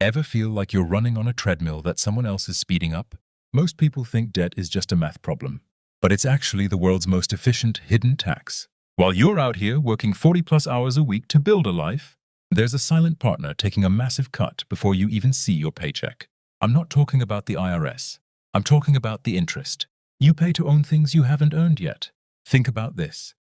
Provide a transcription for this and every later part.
Ever feel like you're running on a treadmill that someone else is speeding up? Most people think debt is just a math problem, but it's actually the world's most efficient hidden tax. While you're out here working 40+ hours a week to build a life, there's a silent partner taking a massive cut before you even see your paycheck. I'm not talking about the IRS. I'm talking about the interest you pay to own things you haven't earned yet. Think about this.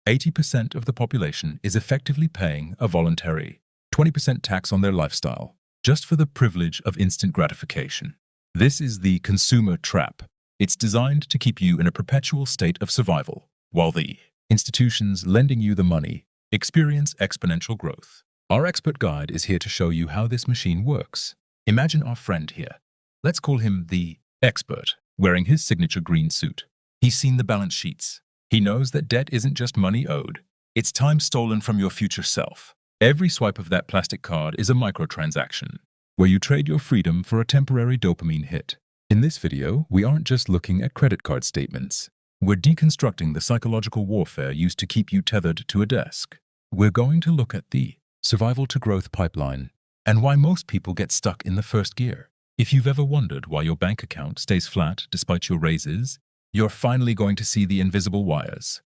80% of the population is effectively paying a voluntary 20% tax on their lifestyle, just for the privilege of instant gratification. This is the consumer trap. It's designed to keep you in a perpetual state of survival, while the institutions lending you the money experience exponential growth. Our expert guide is here to show you how this machine works. Imagine our friend here. Let's call him the expert, wearing his signature green suit. He's seen the balance sheets. He knows that debt isn't just money owed. It's time stolen from your future self. Every swipe of that plastic card is a microtransaction, where you trade your freedom for a temporary dopamine hit. In this video, we aren't just looking at credit card statements. We're deconstructing the psychological warfare used to keep you tethered to a desk. We're going to look at the survival to growth pipeline and why most people get stuck in the first gear. If you've ever wondered why your bank account stays flat despite your raises, you're finally going to see the invisible wires.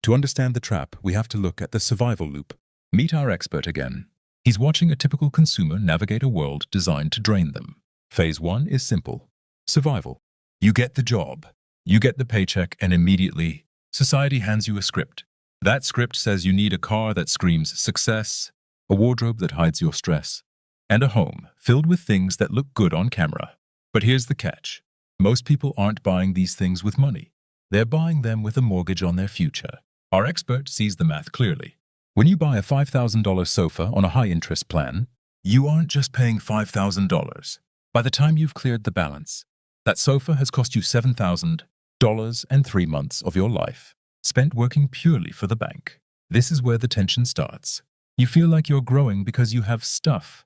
To understand the trap, we have to look at the survival loop. Meet our expert again. He's watching a typical consumer navigate a world designed to drain them. Phase 1 is simple. Survival. You get the job. You get the paycheck, and immediately, society hands you a script. That script says you need a car that screams success, a wardrobe that hides your stress, and a home filled with things that look good on camera. But here's the catch. Most people aren't buying these things with money. They're buying them with a mortgage on their future. Our expert sees the math clearly. When you buy a $5,000 sofa on a high-interest plan, you aren't just paying $5,000. By the time you've cleared the balance, that sofa has cost you $7,000 and 3 months of your life, spent working purely for the bank. This is where the tension starts. You feel like you're growing because you have stuff,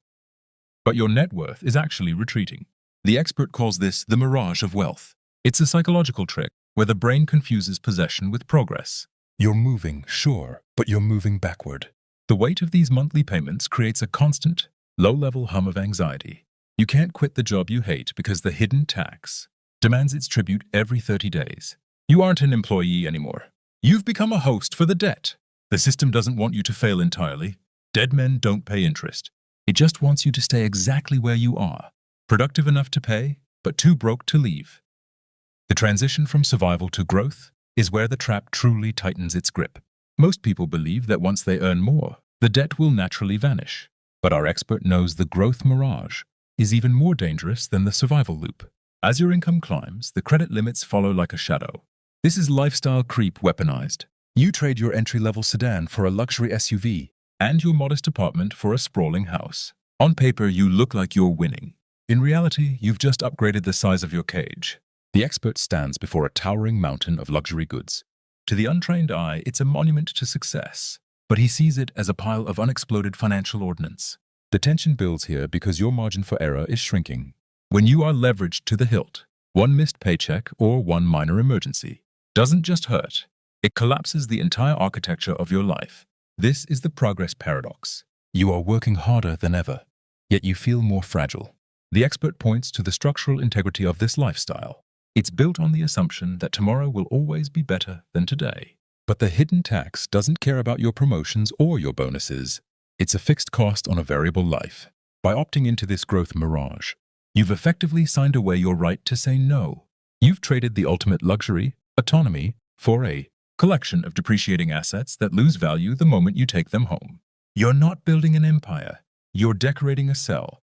but your net worth is actually retreating. The expert calls this the mirage of wealth. It's a psychological trick where the brain confuses possession with progress. You're moving, sure, but you're moving backward. The weight of these monthly payments creates a constant, low-level hum of anxiety. You can't quit the job you hate because the hidden tax demands its tribute every 30 days. You aren't an employee anymore. You've become a host for the debt. The system doesn't want you to fail entirely. Dead men don't pay interest. It just wants you to stay exactly where you are, productive enough to pay, but too broke to leave. The transition from survival to growth is where the trap truly tightens its grip. Most people believe that once they earn more, the debt will naturally vanish. But our expert knows the growth mirage is even more dangerous than the survival loop. As your income climbs, the credit limits follow like a shadow. This is lifestyle creep weaponized. You trade your entry-level sedan for a luxury SUV and your modest apartment for a sprawling house. On paper, you look like you're winning. In reality, you've just upgraded the size of your cage. The expert stands before a towering mountain of luxury goods. To the untrained eye, it's a monument to success, but he sees it as a pile of unexploded financial ordnance. The tension builds here because your margin for error is shrinking. When you are leveraged to the hilt, one missed paycheck or one minor emergency doesn't just hurt. It collapses the entire architecture of your life. This is the progress paradox. You are working harder than ever, yet you feel more fragile. The expert points to the structural integrity of this lifestyle. It's built on the assumption that tomorrow will always be better than today. But the hidden tax doesn't care about your promotions or your bonuses. It's a fixed cost on a variable life. By opting into this growth mirage, you've effectively signed away your right to say no. You've traded the ultimate luxury, autonomy, for a collection of depreciating assets that lose value the moment you take them home. You're not building an empire. You're decorating a cell.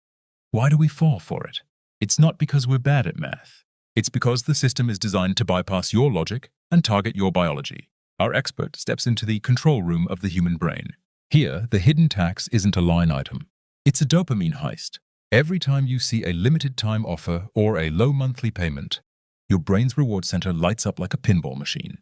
Why do we fall for it? It's not because we're bad at math. It's because the system is designed to bypass your logic and target your biology. Our expert steps into the control room of the human brain. Here, the hidden tax isn't a line item. It's a dopamine heist. Every time you see a limited time offer or a low monthly payment, your brain's reward center lights up like a pinball machine.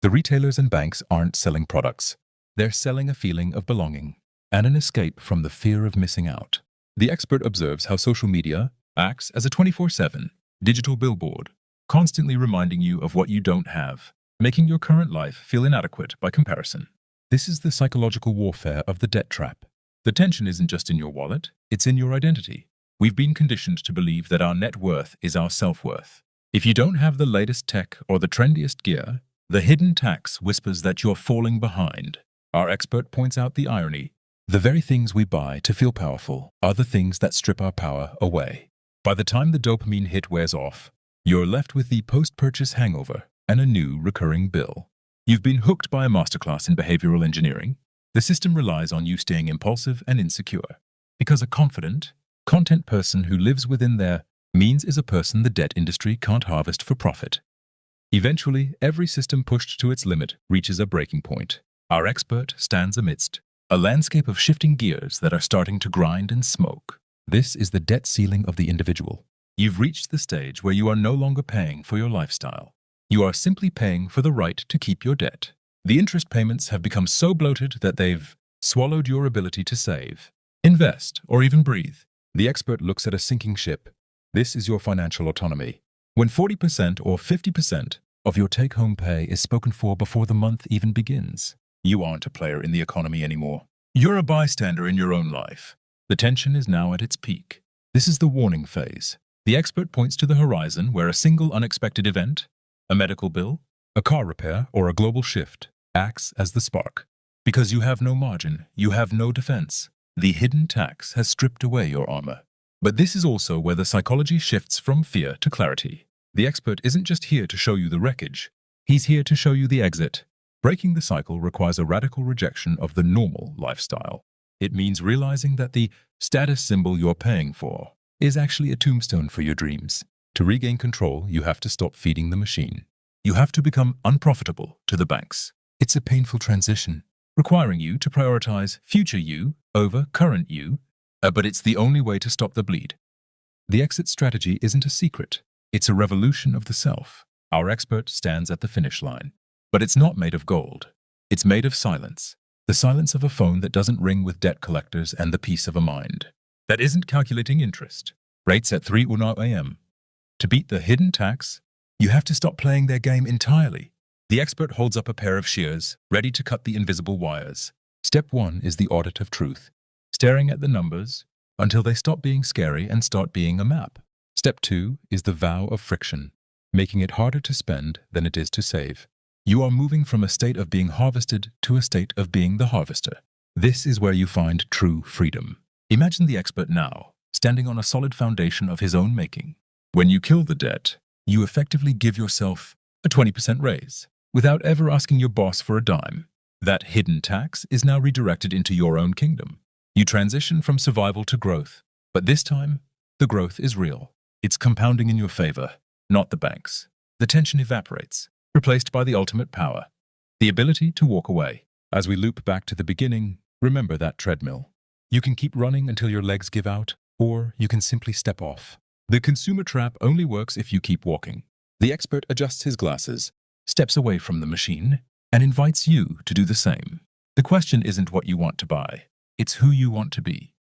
The retailers and banks aren't selling products. They're selling a feeling of belonging and an escape from the fear of missing out. The expert observes how social media acts as a 24/7 digital billboard, constantly reminding you of what you don't have, making your current life feel inadequate by comparison. This is the psychological warfare of the debt trap. The tension isn't just in your wallet, it's in your identity. We've been conditioned to believe that our net worth is our self-worth. If you don't have the latest tech or the trendiest gear, the hidden tax whispers that you're falling behind. Our expert points out the irony. The very things we buy to feel powerful are the things that strip our power away. By the time the dopamine hit wears off, you're left with the post-purchase hangover and a new recurring bill. You've been hooked by a masterclass in behavioral engineering. The system relies on you staying impulsive and insecure. Because a confident, content person who lives within their means is a person the debt industry can't harvest for profit. Eventually, every system pushed to its limit reaches a breaking point. Our expert stands amidst a landscape of shifting gears that are starting to grind and smoke. This is the debt ceiling of the individual. You've reached the stage where you are no longer paying for your lifestyle. You are simply paying for the right to keep your debt. The interest payments have become so bloated that they've swallowed your ability to save, invest, or even breathe. The expert looks at a sinking ship. This is your financial autonomy. When 40% or 50% of your take-home pay is spoken for before the month even begins, you aren't a player in the economy anymore. You're a bystander in your own life. The tension is now at its peak. This is the warning phase. The expert points to the horizon where a single unexpected event, a medical bill, a car repair, or a global shift, acts as the spark. Because you have no margin, you have no defense. The hidden tax has stripped away your armor. But this is also where the psychology shifts from fear to clarity. The expert isn't just here to show you the wreckage. He's here to show you the exit. Breaking the cycle requires a radical rejection of the normal lifestyle. It means realizing that the status symbol you're paying for is actually a tombstone for your dreams. To regain control, you have to stop feeding the machine. You have to become unprofitable to the banks. It's a painful transition, requiring you to prioritize future you over current you, but it's the only way to stop the bleed. The exit strategy isn't a secret. It's a revolution of the self. Our expert stands at the finish line. But it's not made of gold. It's made of silence. The silence of a phone that doesn't ring with debt collectors and the peace of a mind that isn't calculating interest rates at 3 a.m. To beat the hidden tax, you have to stop playing their game entirely. The expert holds up a pair of shears, ready to cut the invisible wires. Step 1 is the audit of truth, staring at the numbers until they stop being scary and start being a map. Step 2 is the vow of friction, making it harder to spend than it is to save. You are moving from a state of being harvested to a state of being the harvester. This is where you find true freedom. Imagine the expert now, standing on a solid foundation of his own making. When you kill the debt, you effectively give yourself a 20% raise, without ever asking your boss for a dime. That hidden tax is now redirected into your own kingdom. You transition from survival to growth, but this time, the growth is real. It's compounding in your favor, not the bank's. The tension evaporates, replaced by the ultimate power, the ability to walk away. As we loop back to the beginning, remember that treadmill. You can keep running until your legs give out, or you can simply step off. The consumer trap only works if you keep walking. The expert adjusts his glasses, steps away from the machine, and invites you to do the same. The question isn't what you want to buy, it's who you want to be.